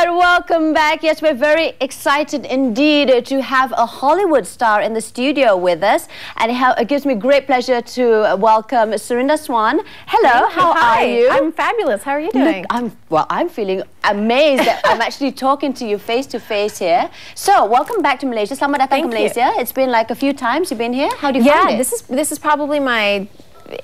right, welcome back. Yes, we're very excited indeed to have a Hollywood star in the studio with us. And it gives me great pleasure to welcome Serinda Swan. Hello, how are you? I'm fabulous. How are you doing? Look, I'm feeling amazed that I'm actually talking to you face to face here. So, welcome back to Malaysia. Selamat datang to Malaysia. It's been like a few times you've been here. How do you find it? This is probably my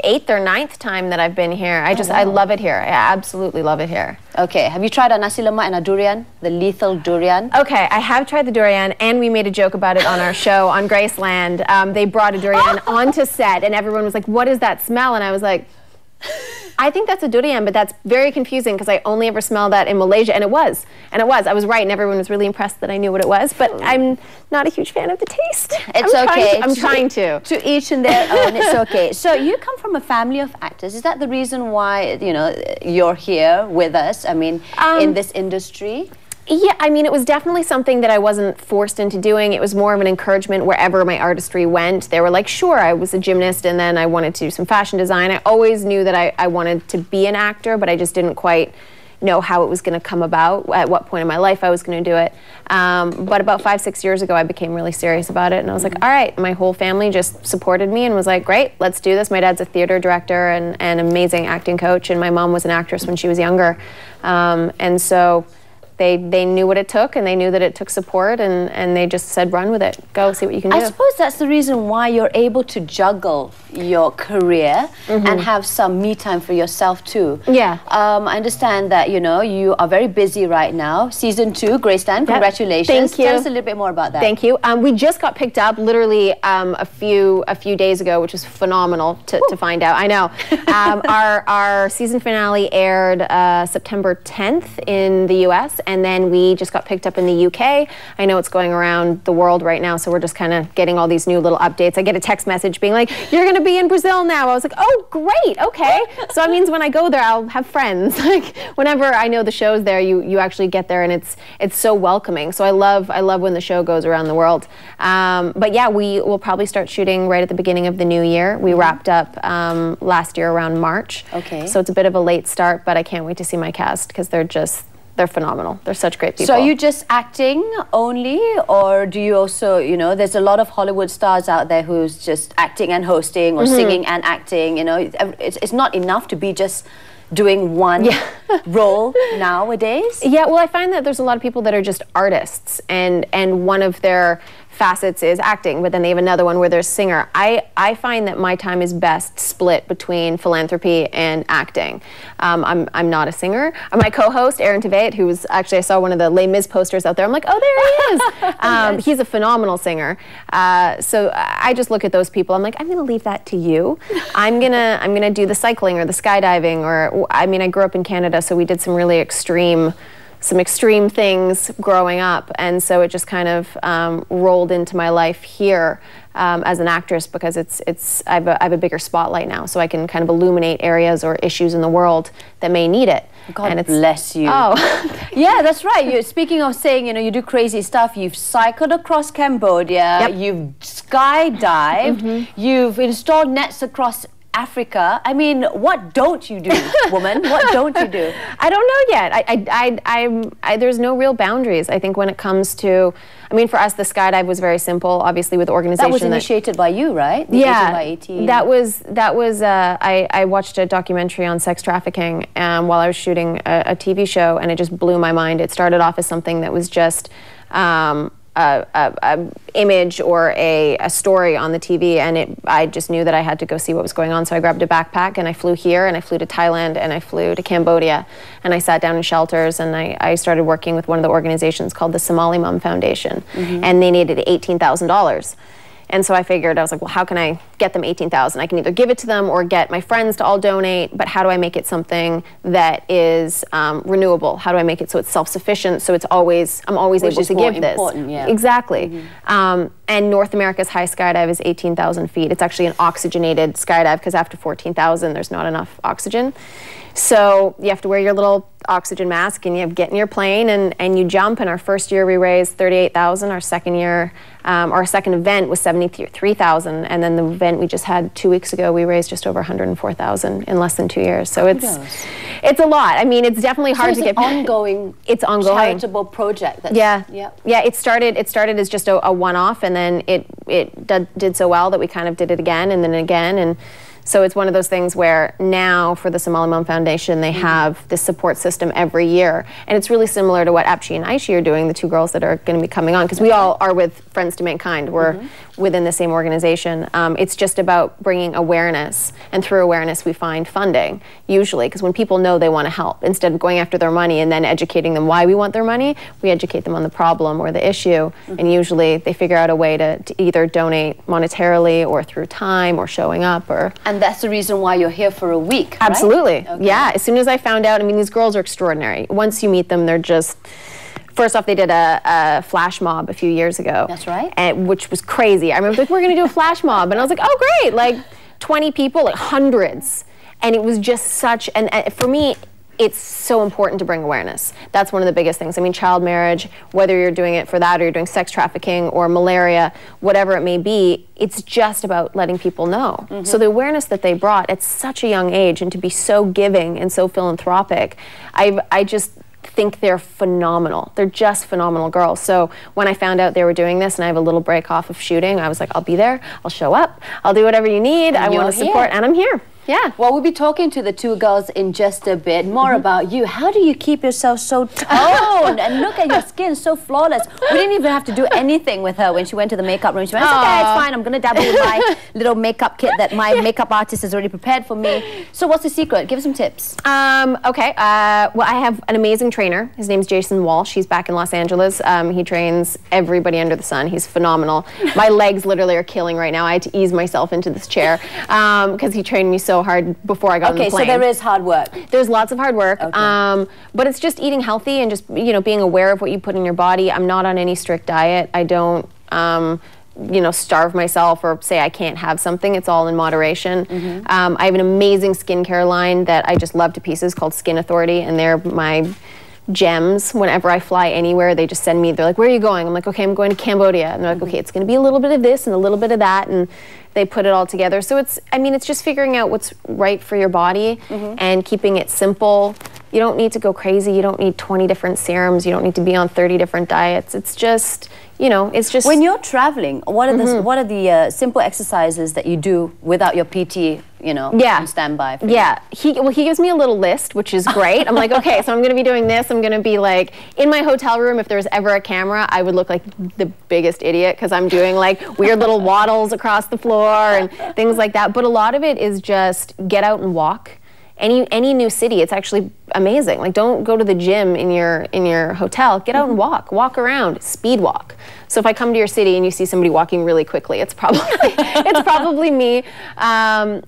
8th or 9th time that I've been here. I love it here. I absolutely love it here. Okay, have you tried our nasi lemak and our durian? The lethal durian? Okay, I have tried the durian, and we made a joke about it on our show on Graceland. They brought a durian onto set, and everyone was like, "What is that smell?" And I was like, I think that's a durian, but that's very confusing because I only ever smelled that in Malaysia, and it was. I was right, and everyone was really impressed that I knew what it was, but I'm not a huge fan of the taste. It's okay. I'm trying to. To each and their own, it's okay. So you come from a family of actors. Is that the reason why, you know, you're here with us, I mean, in this industry? Yeah, I mean, it was definitely something that I wasn't forced into doing. It was more of an encouragement wherever my artistry went. They were like, sure, I was a gymnast, and then I wanted to do some fashion design. I always knew that I wanted to be an actor, but I just didn't quite know how it was going to come about, at what point in my life I was going to do it. But about 5-6 years ago, I became really serious about it, and I was like, all right, my whole family just supported me and was like, great, let's do this. My dad's a theater director and an amazing acting coach, and my mom was an actress when she was younger. And so they knew what it took, and they knew that it took support, and they just said, run with it. Go see what you can do. I suppose that's the reason why you're able to juggle your career and have some me time for yourself too. Yeah. I understand that, you know, you are very busy right now. Season 2, Graceland, congratulations. Thank you. Tell us a little bit more about that. Thank you. We just got picked up literally a few days ago, which was phenomenal to find out. I know. Our season finale aired September 10th in the US, and then we just got picked up in the UK. I know it's going around the world right now, so we're just kind of getting all these new little updates. I get a text message being like, you're going to be in Brazil now. I was like, oh, great, okay. So that means when I go there, I'll have friends. Like, whenever I know the show's there, you actually get there, and it's so welcoming. So I love when the show goes around the world. But yeah, we will probably start shooting right at the beginning of the new year. We wrapped up last year around March. Okay. So it's a bit of a late start, but I can't wait to see my cast because they're phenomenal. They're such great people. So are you just acting only, or do you also, you know, there's a lot of Hollywood stars out there who's just acting and hosting, or singing and acting, you know, it's not enough to be just doing one role nowadays? Yeah, well, I find that there's a lot of people that are just artists, and one of their facets is acting, but then they have another one where they're a singer. I find that my time is best split between philanthropy and acting. I'm not a singer. My co-host, NTV7, who was actually, I saw one of the Les Mis posters out there. I'm like, oh, there he is. Yes. He's a phenomenal singer. So I just look at those people. I'm like, I'm going to leave that to you. I'm gonna do the cycling or the skydiving, or I mean, I grew up in Canada, so we did some really extreme things growing up, and so it just kind of rolled into my life here as an actress, because I have a bigger spotlight now, so I can kind of illuminate areas or issues in the world that may need it. God bless you. Oh. Yeah, that's right. Speaking of saying, you know, you do crazy stuff, you've cycled across Cambodia, you've skydived, you've installed nets across Africa. I mean, what don't you do, woman? What don't you do? I don't know yet. There's no real boundaries, I think, when it comes to, I mean, for us, the skydive was very simple, obviously, with the organization. That was initiated by you, right? Yeah. By 18. That was I watched a documentary on sex trafficking while I was shooting a TV show, and it just blew my mind. It started off as something that was just a image or a story on the TV, and I just knew that I had to go see what was going on. So I grabbed a backpack, and I flew here, and I flew to Thailand, and I flew to Cambodia, and I sat down in shelters, and I started working with one of the organizations called the Somali Mum Foundation, and they needed $18,000. And so I figured, I was like, well, how can I get them $18,000? I can either give it to them or get my friends to all donate, but how do I make it something that is renewable? How do I make it so it's self-sufficient, so I'm always able to give this? Yeah. Exactly. And North America's highest skydive is 18,000 feet. It's actually an oxygenated skydive, because after 14,000, there's not enough oxygen. So you have to wear your little oxygen mask and you get in your plane and you jump. And our first year we raised 38,000. Our second year, our second event was 73,000. And then the event we just had 2 weeks ago, we raised just over 104,000 in less than 2 years. So it's a lot. I mean, it's definitely hard to get. It's ongoing charitable project. Yeah. It started as just a one-off, and then it did so well that we kind of did it again and then again. And so it's one of those things where now for the Somali Mum Foundation, they have this support system every year. And it's really similar to what Apshi and Aishi are doing, the two girls that are going to be coming on, because we all are with Friends to Mankind. We're within the same organization. It's just about bringing awareness, and through awareness we find funding, usually, because when people know they want to help, instead of going after their money and then educating them why we want their money, we educate them on the problem or the issue, and usually they figure out a way to either donate monetarily or through time or showing up. And that's the reason why you're here for a week, right? Absolutely. Okay. Yeah, as soon as I found out, I mean, these girls are extraordinary. Once you meet them, they're just... First off, they did a flash mob a few years ago. That's right. Which was crazy. I remember, like, we're going to do a flash mob. And I was like, oh, great. Like, 20 people, like hundreds. And it was just such, and for me, it's so important to bring awareness. That's one of the biggest things. I mean, child marriage, whether you're doing it for that or you're doing sex trafficking or malaria, whatever it may be, it's just about letting people know. So the awareness that they brought at such a young age, and to be so giving and so philanthropic, I just think they're phenomenal. They're just phenomenal girls. So when I found out they were doing this and I have a little break off of shooting, I was like, I'll be there, I'll show up, I'll do whatever you need, I want to support, and I'm here. Yeah. Well, we'll be talking to the two girls in just a bit more about you. How do you keep yourself so toned? And look at your skin, so flawless. We didn't even have to do anything with her when she went to the makeup room. She went, it's okay, it's fine. I'm going to dabble with my little makeup kit that my makeup artist has already prepared for me. So what's the secret? Give us some tips. Okay. Well, I have an amazing trainer. His name's Jason Walsh. He's back in Los Angeles. He trains everybody under the sun. He's phenomenal. My legs literally are killing right now. I had to ease myself into this chair because he trained me so hard before I got on the plane. Okay, so there is hard work. There's lots of hard work, but it's just eating healthy and just, you know, being aware of what you put in your body. I'm not on any strict diet. I don't, you know, starve myself or say I can't have something. It's all in moderation. I have an amazing skincare line that I just love to pieces called Skin Authority, and they're my gems. Whenever I fly anywhere, they just send me, they're like, where are you going? I'm like, okay, I'm going to Cambodia. And they're like, okay, it's going to be a little bit of this and a little bit of that, and they put it all together. So it's, I mean, it's just figuring out what's right for your body and keeping it simple. You don't need to go crazy. You don't need 20 different serums. You don't need to be on 30 different diets. It's just, you know, it's just... When you're traveling, what are the simple exercises that you do without your PT, you know, on standby? He gives me a little list, which is great. I'm like, okay, so I'm going to be doing this. I'm going to be like, in my hotel room, if there's ever a camera, I would look like the biggest idiot because I'm doing like weird little waddles across the floor and things like that. But a lot of it is just get out and walk. Any new city, it's actually amazing. Like, don't go to the gym in your hotel. Get out and walk around, speed walk. So if I come to your city and you see somebody walking really quickly, it's probably me.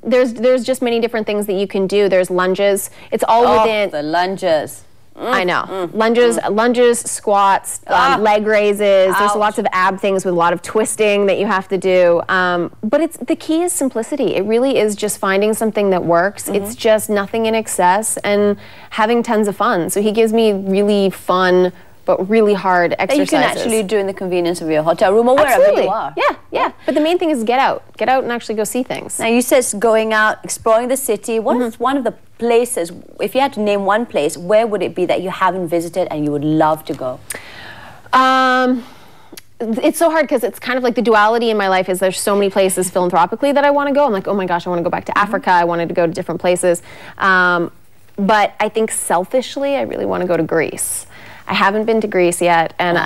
There's just many different things that you can do. There's lunges. It's all within the lunges. I know. Lunges, squats, leg raises. There's lots of ab things with a lot of twisting that you have to do. But the key is simplicity. It really is just finding something that works. It's just nothing in excess and having tons of fun. So he gives me really fun but really hard exercises. That you can actually do in the convenience of your hotel room or wherever you are. Yeah. But the main thing is get out and actually go see things. Now you said going out, exploring the city. What is one of the places, if you had to name one place, where would it be that you haven't visited and you would love to go? It's so hard because it's kind of like the duality in my life is there's so many places philanthropically that I want to go. I'm like, oh my gosh, I want to go back to Africa. I wanted to go to different places. But I think selfishly, I really want to go to Greece. I haven't been to Greece yet, and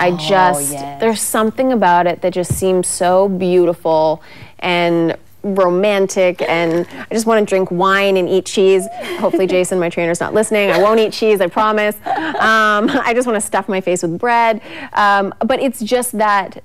there's something about it that just seems so beautiful and romantic, and I just want to drink wine and eat cheese. Hopefully Jason, my trainer's not listening. I won't eat cheese, I promise. I just want to stuff my face with bread. But it's just that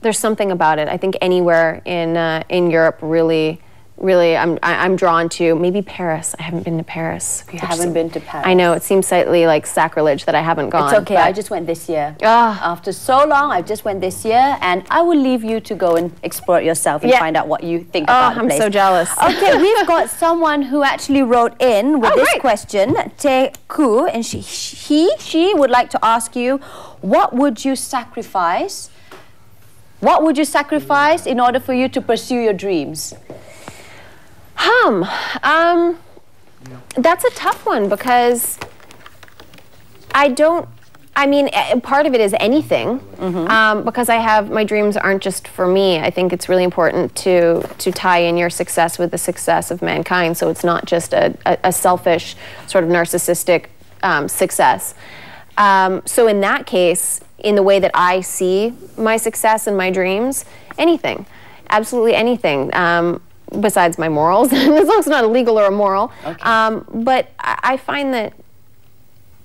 there's something about it. I think anywhere in Europe really really I'm drawn to. Maybe Paris. I haven't been to Paris. You haven't been to Paris. I know, it seems slightly like sacrilege that I haven't gone. It's okay, I just went this year. After so long, I just went this year, and I will leave you to go and explore it yourself and find out what you think about the place. I'm so jealous. Okay, we've got someone who actually wrote in with this question, Te Ku, and she would like to ask you, what would you sacrifice? What would you sacrifice in order for you to pursue your dreams? That's a tough one because part of it is anything, because my dreams aren't just for me. I think it's really important to tie in your success with the success of mankind, so it's not just a selfish, sort of narcissistic success. So in that case, in the way that I see my success and my dreams, anything, absolutely anything. Besides my morals, as long as it's not illegal or immoral. Okay. But I find that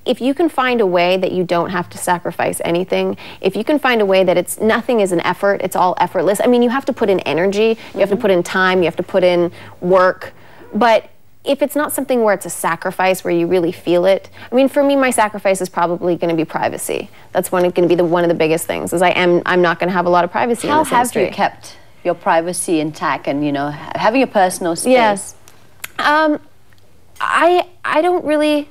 if you can find a way that you don't have to sacrifice anything, if you can find a way that nothing is an effort, it's all effortless. I mean, you have to put in energy, you have to put in time, you have to put in work, but if it's not something where it's a sacrifice, where you really feel it, I mean, for me, my sacrifice is probably going to be privacy. That's going to be one of the biggest things, is I'm not going to have a lot of privacy in this industry. How have you kept your privacy intact and, having a personal space? Yes. I don't really,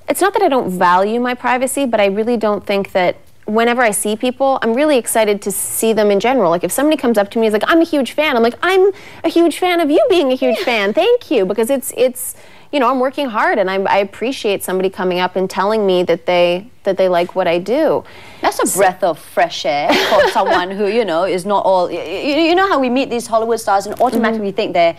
it's not that I don't value my privacy, but I really don't think that whenever I see people, I'm really excited to see them in general. Like if somebody comes up to me and is like, I'm a huge fan, I'm like, I'm a huge fan of you being a huge fan, thank you, because it's I'm working hard, and I appreciate somebody coming up and telling me that they like what I do. That's a breath of fresh air for someone who, is not all... You know how we meet these Hollywood stars and automatically we think they're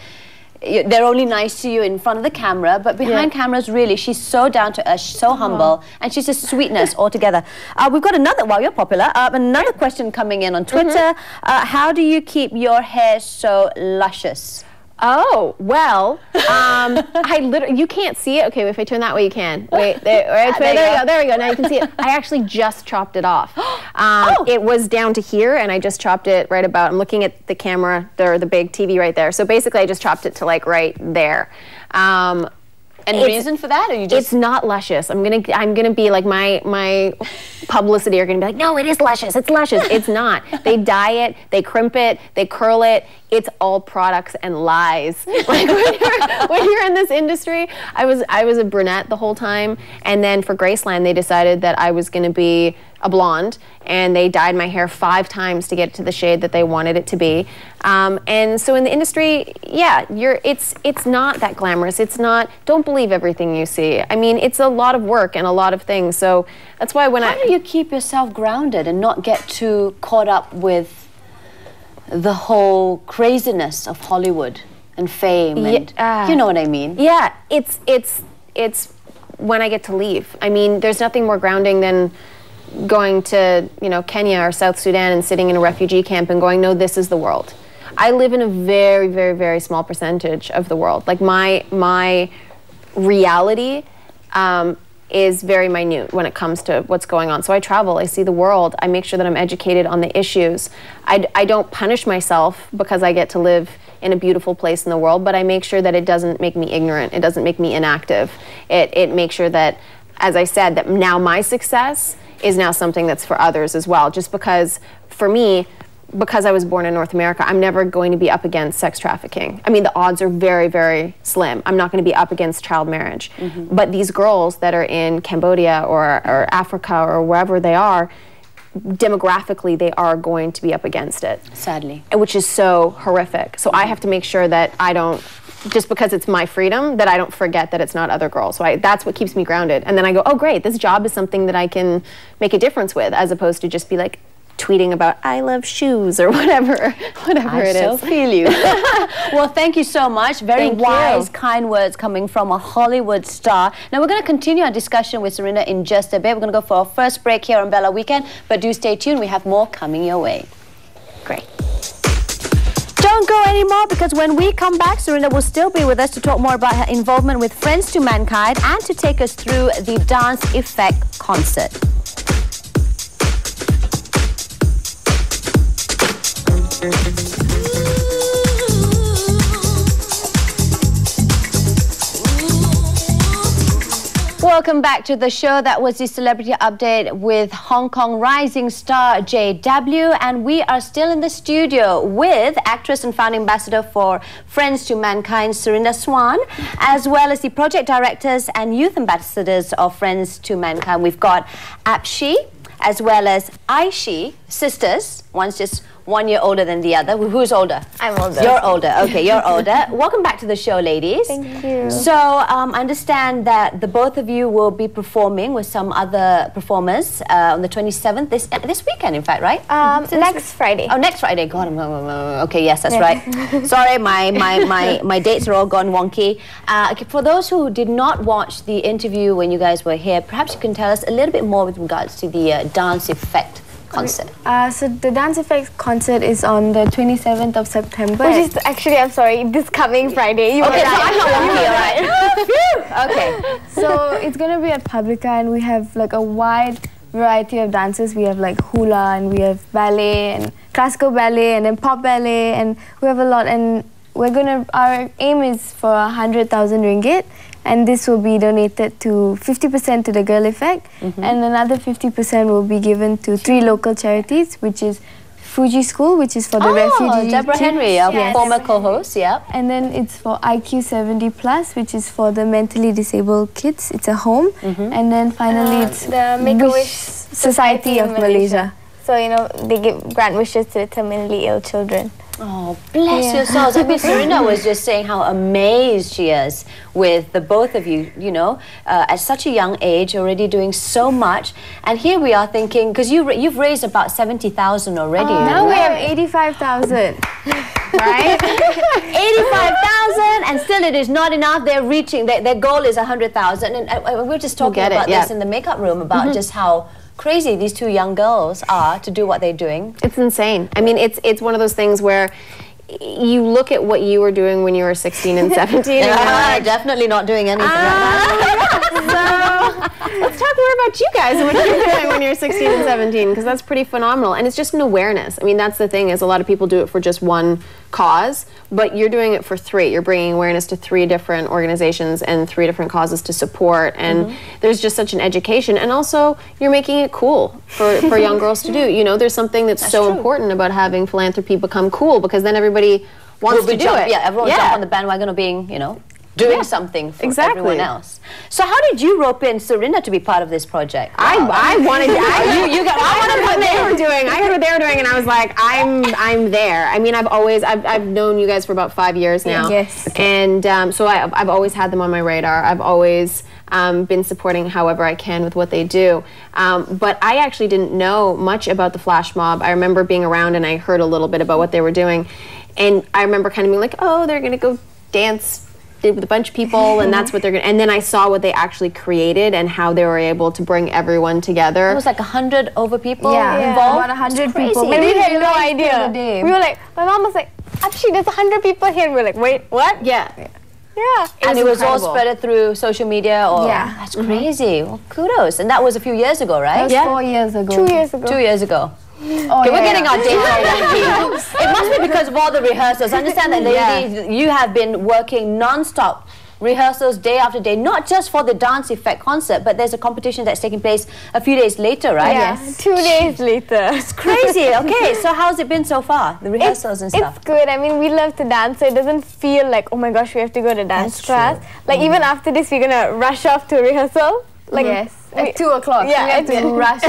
only nice to you in front of the camera, but behind cameras, really, she's so down to earth, so humble, and she's a sweetness altogether. We've got another, you're popular, another question coming in on Twitter. How do you keep your hair so luscious? Oh, well, you can't see it. Okay, if I turn that way, you can. Wait, there we go. Now you can see it. I actually just chopped it off. It was down to here, and I just chopped it right about, I'm looking at the camera, the big TV right there. So basically, I just chopped it to like right there. And reason for that, or you just... It's not luscious. I'm gonna be like, my publicity are gonna be like, no, it is luscious. It's luscious. It's not. They dye it, they crimp it, they curl it. It's all products and lies. Like when you're in this industry, I was a brunette the whole time, and then for Graceland, they decided that I was gonna be a blonde, and they dyed my hair 5 times to get it to the shade that they wanted it to be. And so in the industry, it's not that glamorous. It's not, don't believe everything you see. I mean, it's a lot of work and a lot of things. So that's why How do you keep yourself grounded and not get too caught up with the whole craziness of Hollywood and fame and, you know what I mean? Yeah, it's when I get to leave. I mean, there's nothing more grounding than going to, Kenya or South Sudan and sitting in a refugee camp and going, no, this is the world. I live in a very, very, very small percentage of the world. Like my reality is very minute when it comes to what's going on. So I travel, I see the world, I make sure that I'm educated on the issues. I don't punish myself because I get to live in a beautiful place in the world, but I make sure that it doesn't make me ignorant, it doesn't make me inactive. It makes sure that, as I said, that now my success is now something that's for others as well. Just because, for me, because I was born in North America, I'm never going to be up against sex trafficking. I mean, the odds are very, very slim. I'm not going to be up against child marriage. But these girls that are in Cambodia or Africa or wherever they are, demographically, they are going to be up against it. Sadly. Which is so horrific. So I have to make sure that I don't, just because it's my freedom, that I don't forget that it's not other girls. So that's what keeps me grounded. And then I go, oh great, this job is something that I can make a difference with, as opposed to just be like tweeting about I love shoes or whatever it is. I so feel you. Well, thank you so much. Very wise, kind words coming from a Hollywood star. Now we're going to continue our discussion with Serinda in just a bit. We're going to go for our first break here on Bella Weekend, but do stay tuned. We have more coming your way. Great. Don't go anymore, because when we come back, Serinda will still be with us to talk more about her involvement with Friends to Mankind and to take us through the Dance Effect concert. welcome back to the show. That was the celebrity update with Hong Kong rising star JW, and we are still in the studio with actress and founding ambassador for Friends to Mankind, Serinda Swan, as well as the project directors and youth ambassadors of Friends to Mankind. We've got Apshi as well as Aishi, sisters. One's just 1 year older than the other. Who's older? I'm older. You're older. Okay, you're older. Welcome back to the show, ladies. Thank you. So, I understand that the both of you will be performing with some other performers on the 27th, this weekend, in fact, right? Next Friday. Oh, next Friday. God, okay, yes, that's right. Sorry, my dates are all gone wonky. Okay, for those who did not watch the interview when you guys were here, perhaps you can tell us a little bit more with regards to the Dance Effect concert. So the Dance Effects concert is on the 27th of September. Which is actually, I'm sorry, this coming Friday. Okay, so I'm not wonky, alright. Okay. So it's going to be at Publica, and we have like a wide variety of dances. We have like hula, and we have ballet, and classical ballet, and then pop ballet, and we have a lot. And our aim is for 100,000 ringgit. And this will be donated to 50% to the Girl Effect, and another 50% will be given to 3 local charities, which is Fuji School, which is for the refugees. Deborah Henry, our former co-host, yeah. And then it's for IQ 70+, which is for the mentally disabled kids. It's a home. And then finally it's the Make-A-Wish Society of Malaysia. So, you know, they grant wishes to terminally ill children. Oh, bless your souls. I mean, Serinda was just saying how amazed she is with the both of you, you know, at such a young age, already doing so much. And here we are thinking, because you've raised about 70,000 already. Now we have 85,000. Right? 85,000, and still it is not enough. They're reaching, their goal is 100,000. And we're just talking about this in the makeup room, about just how crazy these 2 young girls are to do what they're doing. It's insane. I mean, it's one of those things where you look at what you were doing when you were 16 and 17. And you're like, definitely not doing anything right now. So let's talk more about you guys and what you're doing when you're 16 and 17, because that's pretty phenomenal. And it's just an awareness. I mean, that's the thing, is a lot of people do it for just one cause, but you're doing it for 3. You're bringing awareness to 3 different organizations and 3 different causes to support, and there's just such an education, and also you're making it cool for young girls to do. You know, there's something that's so important about having philanthropy become cool, because then everybody wants to do it. Yeah, everyone jump on the bandwagon of being, you know, doing something for everyone else. So how did you rope in Serinda to be part of this project? I wanted to. I wanted what they were doing. I heard what they were doing, and I was like, I'm there. I mean, I've known you guys for about 5 years now. Yes. And so I've always had them on my radar. I've always been supporting however I can with what they do. But I actually didn't know much about the flash mob. I remember being around, and I heard a little bit about what they were doing, and I remember kind of being like, oh, they're gonna go dance with a bunch of people, and that's what they're gonna. And then I saw what they actually created and how they were able to bring everyone together. It was like 100 over people involved. About 100 people. And we had no idea. We were like, my mom was like, actually, there's 100 people here. And we were like, wait, what? Yeah. And it was all spread through social media. Or that's crazy. Well, kudos. And that was a few years ago, right? That was 4 years ago. 2 years ago. 2 years ago. Oh, okay, we're getting our dates all wonky. It must be because of all the rehearsals. I understand that, ladies, you have been working non-stop rehearsals day after day, not just for the Dance Effect concert, but there's a competition that's taking place a few days later, right? Yes, 2 days later. It's crazy. Okay, so how's it been so far, the rehearsals and stuff? It's good. I mean, we love to dance, so it doesn't feel like, oh my gosh, we have to go to dance class. Like, even after this, we're going to rush off to rehearsal. Like, at 2 o'clock. Yeah, we have to rush.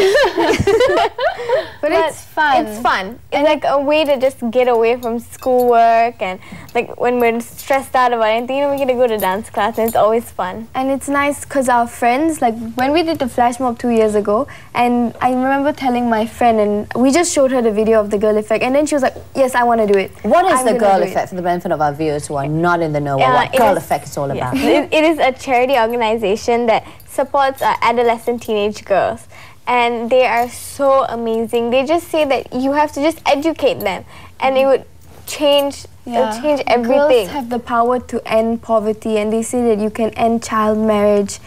But it's fun. It's fun. It's like a way to just get away from schoolwork, and like when we're stressed out about anything, you know, we get to go to dance class, and it's always fun. And it's nice because our friends, like when we did the flash mob 2 years ago, and I remember telling my friend, and we just showed her the video of the Girl Effect, and then she was like, yes, I want to do it. What is the Girl Effect, for the benefit of our viewers who are not in the know what Girl Effect is all about? It is a charity organization that supports adolescent teenage girls, and they are so amazing. They just say that you have to just educate them, and it would change everything. Girls have the power to end poverty, and they say that you can end child marriage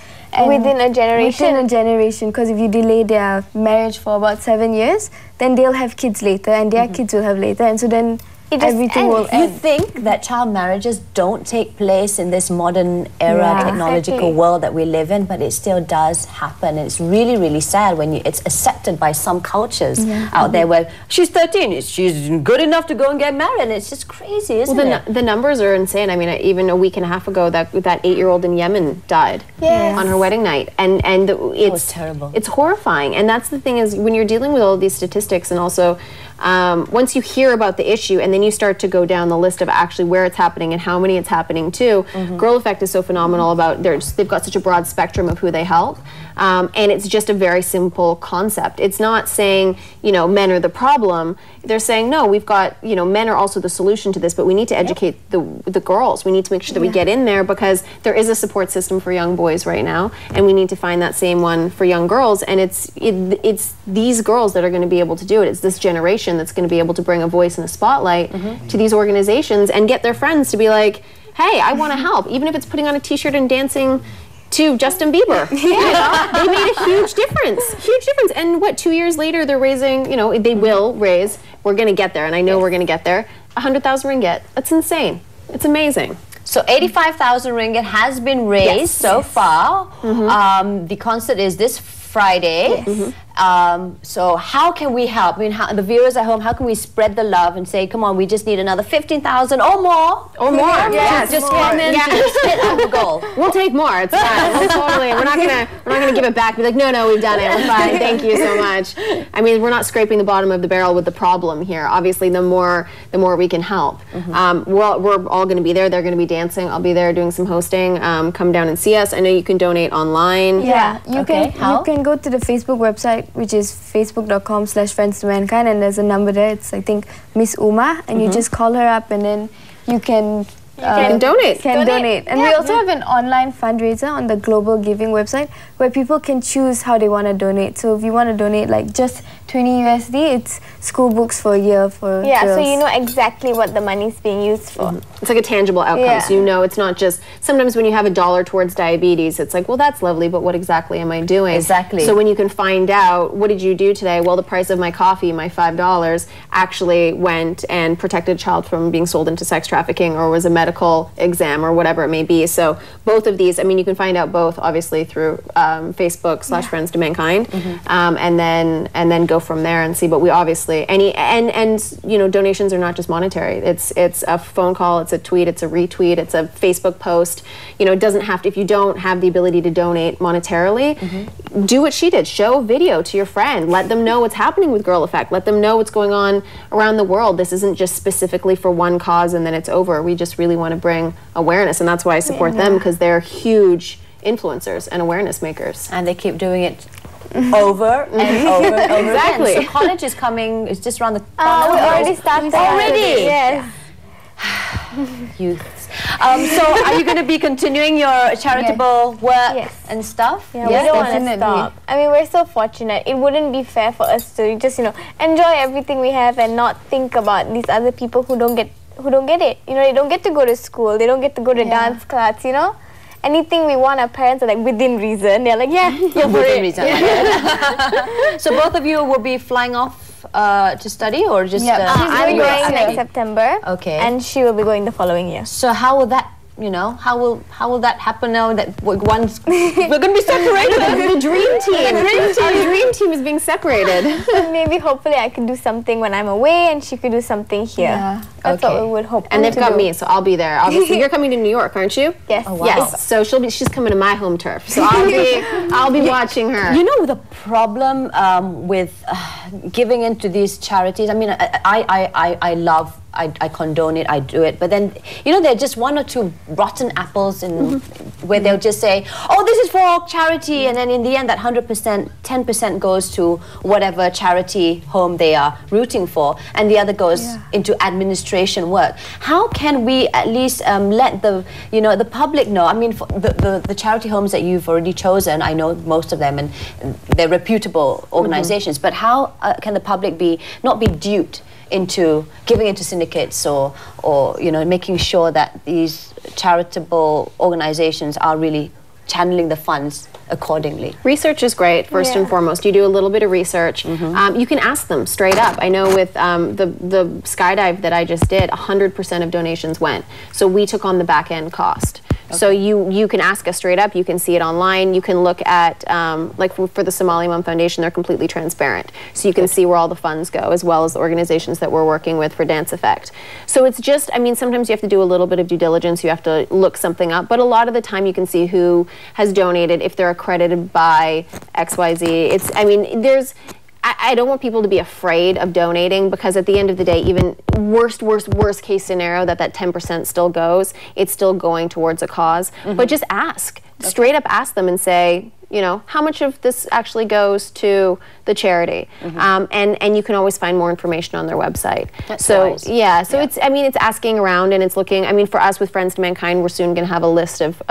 within a generation. Within a generation, because if you delay their marriage for about 7 years, then they'll have kids later, and their kids will have later, and so then it just everything will ends. You end. think that child marriages don't take place in this modern era Yeah. technological Exactly. world that we live in, but it still does happen. It's really, really sad when it's accepted by some cultures out there where she's 13, she's good enough to go and get married, and it's just crazy, isn't it? The numbers are insane. I mean, even a week and a half ago, that 8-year-old in Yemen died on her wedding night, and it's was terrible. It's horrifying. And that's the thing is, when you're dealing with all of these statistics, and also once you hear about the issue, and then you start to go down the list of actually where it's happening and how many it's happening to. Girl Effect is so phenomenal about they've got such a broad spectrum of who they help, and it's just a very simple concept. It's not saying men are the problem. They're saying no, we've got men are also the solution to this, but we need to educate the girls. We need to make sure that we get in there, because there is a support system for young boys right now, and we need to find that same one for young girls. And it's these girls that are going to be able to do it. It's this generation that's going to be able to bring a voice and a spotlight to these organizations and get their friends to be like, hey, I want to help, even if it's putting on a t-shirt and dancing to Justin Bieber. They made a huge difference. And 2 years later, they're raising, they will raise, we're going to get there, and I know we're going to get there, 100,000 ringgit. That's insane. It's amazing. So 85,000 ringgit has been raised so far. The concert is this Friday. So how can we help? I mean, the viewers at home, how can we spread the love and say, come on, we just need another 15,000 or more? Or more. Yes, just come in to just hit our goal. We'll take more. It's fine. We'll totally. We're not gonna give it back. Be like, no, we've done it. We're fine. Thank you so much. I mean, we're not scraping the bottom of the barrel with the problem here. Obviously, the more we can help. We're all going to be there. They're going to be dancing. I'll be there doing some hosting. Come down and see us. I know you can donate online. Yeah, you How? can go to the Facebook website, which is facebook.com/friends to mankind, and there's a number there. It's, I think, Miss Uma, and you just call her up, and then you can donate. And we also have an online fundraiser on the Global Giving website where people can choose how they want to donate. So if you want to donate like just 20 USD, it's school books for a year for Yeah, girls. so you know exactly what the money's being used for. It's like a tangible outcome. Yeah. So it's not just, sometimes when you have $1 towards diabetes, it's like, well, that's lovely, but what exactly am I doing? Exactly. So when you can find out, what did you do today? Well, the price of my coffee, my $5, actually went and protected a child from being sold into sex trafficking, or was a medical exam, or whatever it may be. So both of these, I mean, you can find out both obviously through Facebook/Friends to Mankind, and then go from there and see. But we obviously donations are not just monetary. It's a phone call, it's a tweet, it's a retweet, it's a Facebook post. It doesn't have to, if you don't have the ability to donate monetarily, do what she did. Show a video to your friend. Let them know what's happening with Girl Effect. Let them know what's going on around the world. This isn't just specifically for one cause and then it's over. We just really want to bring awareness, and that's why I support them, because they're huge influencers and awareness makers. And they keep doing it over and over and over Exactly. again. So college is coming, it's just around the We corner. already started. Already? Yes. Youths. So are you going to be continuing your charitable work Yes. and stuff? Yeah, we don't want to definitely. stop. I mean, we're so fortunate. It wouldn't be fair for us to just, enjoy everything we have and not think about these other people who don't get it. They don't get to go to school. They don't get to go to dance class, Anything we want, our parents are like within reason. They're like, yeah, go for Within it. reason. So both of you will be flying off to study, or just... Yeah, I'm going next September. Okay. And she will be going the following year. So how will that, how will that happen now that we're going to be separated? The dream team. Our dream team is being separated. And maybe hopefully I could do something when I'm away and she could do something here. Yeah. That's Okay. what we would hope. And they've to got do. me, so I'll be there. Obviously, you're coming to New York, aren't you? Yes. Oh, wow. Yes. So she's coming to my home turf. So I'll be watching her. You know the problem with giving into these charities. I mean, I love. I condone it. I do it. But then, there are just one or two rotten apples in where they'll just say, "Oh, this is for charity," and then in the end, that 100%, 10% goes to whatever charity home they are rooting for, and the other goes into administration work. How can we at least let the public know? I mean, for the charity homes that you've already chosen, I know most of them, and they're reputable organizations. But how can the public not be duped into giving into syndicates or making sure that these charitable organizations are really channeling the funds accordingly? Research is great, first and foremost. You do a little bit of research. You can ask them straight up. I know with the skydive that I just did, 100% of donations went. So we took on the back end cost. Okay. So you can ask us straight up. You can see it online. You can look at, like for the Somali Mum Foundation, they're completely transparent. So you can see where all the funds go, as well as the organizations that we're working with for Dance Effect. So it's just, I mean, sometimes you have to do a little bit of due diligence. You have to look something up. But a lot of the time you can see who has donated, if they're accredited by XYZ. It's, I mean, there's, I don't want people to be afraid of donating, because at the end of the day, even worst case scenario that 10% still goes, it's still going towards a cause. But just ask. Straight up ask them and say, you know, how much of this actually goes to the charity? And you can always find more information on their website. That's wise. So it's, I mean, it's asking around, and it's looking, I mean, for us with Friends to Mankind, we're soon going to have a list of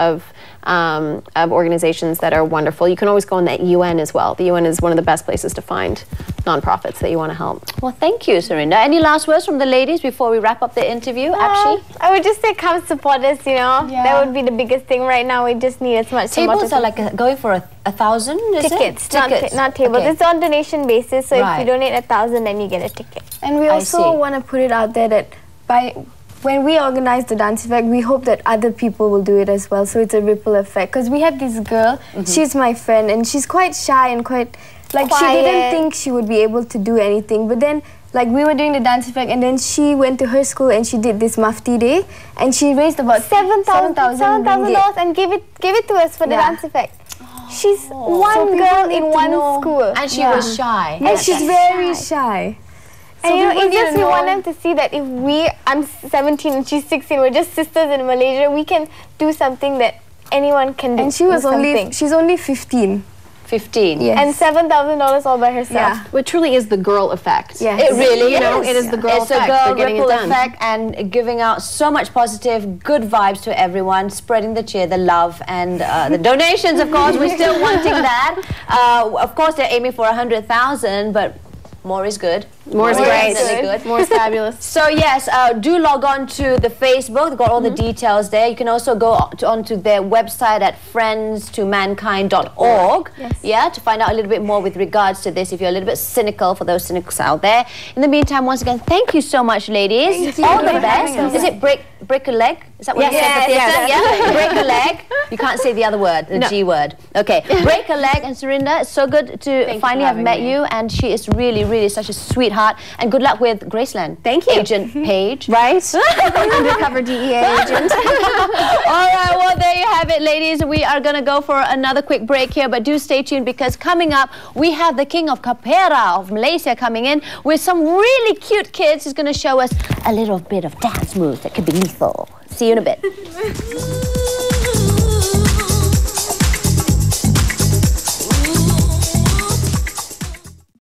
organizations that are wonderful. You can always go on the UN as well. The UN is one of the best places to find nonprofits that you want to help. Well, thank you, Serinda. Any last words from the ladies before we wrap up the interview, Apshi? I would just say come support us, you know. That would be the biggest thing right now. We just need as much support. Tables are like going for 1,000, is tickets, it? Tickets, not tables. It's on donation basis, so if you donate 1,000, then you get a ticket. And we also want to put it out there that when we organize the Dance Effect, we hope that other people will do it as well, so it's a ripple effect. Because we had this girl, she's my friend, and she's quite shy and quite, like, quiet. She didn't think she would be able to do anything. But then, like, we were doing the Dance Effect, and then she went to her school and she did this Mufti Day, and she raised about $7,000 and gave it to us for the Dance Effect. She's one girl in one school. And she was shy. Yeah, she's very shy. And you know, it's just we want them to see that if I'm 17 and she's 16, we're just sisters in Malaysia, we can do something that anyone can do. And she's only 15. 15. Yes. And $7,000 all by herself. Yeah. Well, it truly is the girl effect. Yes. It really is. You know, it is the girl effect. It's a girl ripple effect, and giving out so much positive, good vibes to everyone, spreading the cheer, the love, and the donations, of course. We're still wanting that. Of course, they're aiming for 100,000, but more is good. More is great. Good. More is fabulous. So yes, do log on to the Facebook. They've got all the details there. You can also go onto their website at friendstomankind.org. To find out a little bit more with regards to this, if you're a little bit cynical, for those cynics out there. In the meantime, once again, thank you so much, ladies. All the best. Is it break a leg? Is that what you said? Yeah. Break a leg. You can't say the other word, the G word. Okay. Break a leg. And Serinda, it's so good to finally have met you, and she is really, really such a sweetheart. And good luck with Graceland. Thank you. Agent Paige. Right. Undercover DEA agent. All right, well, there you have it, ladies. We are going to go for another quick break here, but do stay tuned, because coming up, we have the King of Kapera of Malaysia coming in with some really cute kids who's going to show us a little bit of dance moves that could be lethal. See you in a bit.